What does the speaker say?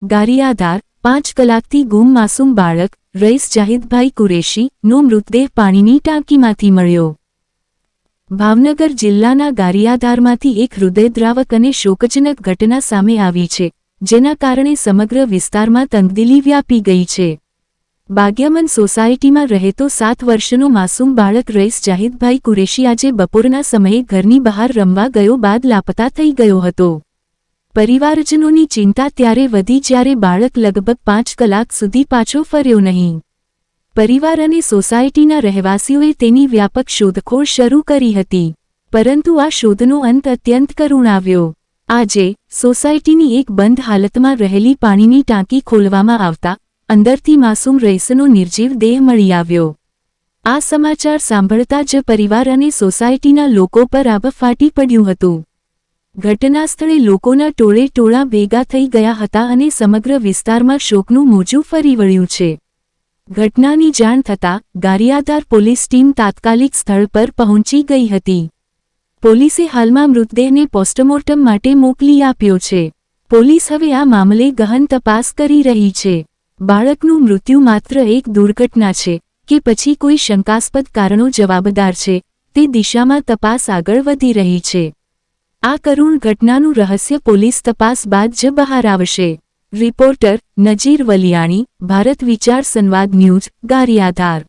ગારિયાધાર 5 કલાકથી ગુમ માસૂમ બાળક રઈસ જાહિદભાઈ કુરેશીનો મૃતદેહ પાણીની ટાંકીમાંથી મળ્યો। ભાવનગર જિલ્લાના ગારિયાધારમાંથી એક હૃદયદ્રાવક અને શોકજનક ઘટના સામે આવી છે, જેના કારણે સમગ્ર વિસ્તારમાં તંગદિલી વ્યાપી ગઈ છે। બાગ્યામન સોસાયટીમાં રહેતો 7 વર્ષનો માસૂમ બાળક રઈસ જાહિદભાઈ કુરેશી આજે બપોરના સમયે ઘરની બહાર રમવા ગયો બાદ લાપતા થઈ ગયો હતો। પરિવારજનોની ચિંતા ત્યારે વધી જ્યારે બાળક લગભગ 5 કલાક સુધી પાછો ફર્યો નહીં। પરિવાર અને સોસાયટીના રહેવાસીઓએ તેની વ્યાપક શોધખોળ શરૂ કરી હતી, પરંતુ આ શોધનો અંત અત્યંત કરુણ આવ્યો। આજે સોસાયટીની એક બંધ હાલતમાં રહેલી પાણીની ટાંકી ખોલવામાં આવતા અંદરથી માસૂમ રઈસનો નિર્જીવ દેહ મળી આવ્યો। આ સમાચાર સાંભળતા જ પરિવાર અને સોસાયટીના લોકો પર આભ ફાટી પડ્યું હતું। ઘટનાસ્થળે લોકોના ટોળે ટોળા ભેગા થઈ ગયા હતા અને સમગ્ર વિસ્તારમાં શોકનું મોજું ફરી વળ્યું છે। ઘટનાની જાણ થતાં ગારિયાધાર પોલીસ ટીમ તાત્કાલિક સ્થળ પર પહોંચી ગઈ હતી। પોલીસે હાલમાં મૃતદેહને પોસ્ટમોર્ટમ માટે મોકલી આપ્યો છે। પોલીસ હવે આ મામલે ગહન તપાસ કરી રહી છે। બાળકનું મૃત્યુ માત્ર એક દુર્ઘટના છે કે પછી કોઈ શંકાસ્પદ કારણો જવાબદાર છે, તે દિશામાં તપાસ આગળ વધી રહી છે। આ કરુણ ઘટનાનું રહસ્ય પોલીસ તપાસ બાદ જ બહાર આવશે। રિપોર્ટર નજીર વલિયાણી, ભારત વિચાર સંવાદ ન્યૂઝ, ગારિયાધાર।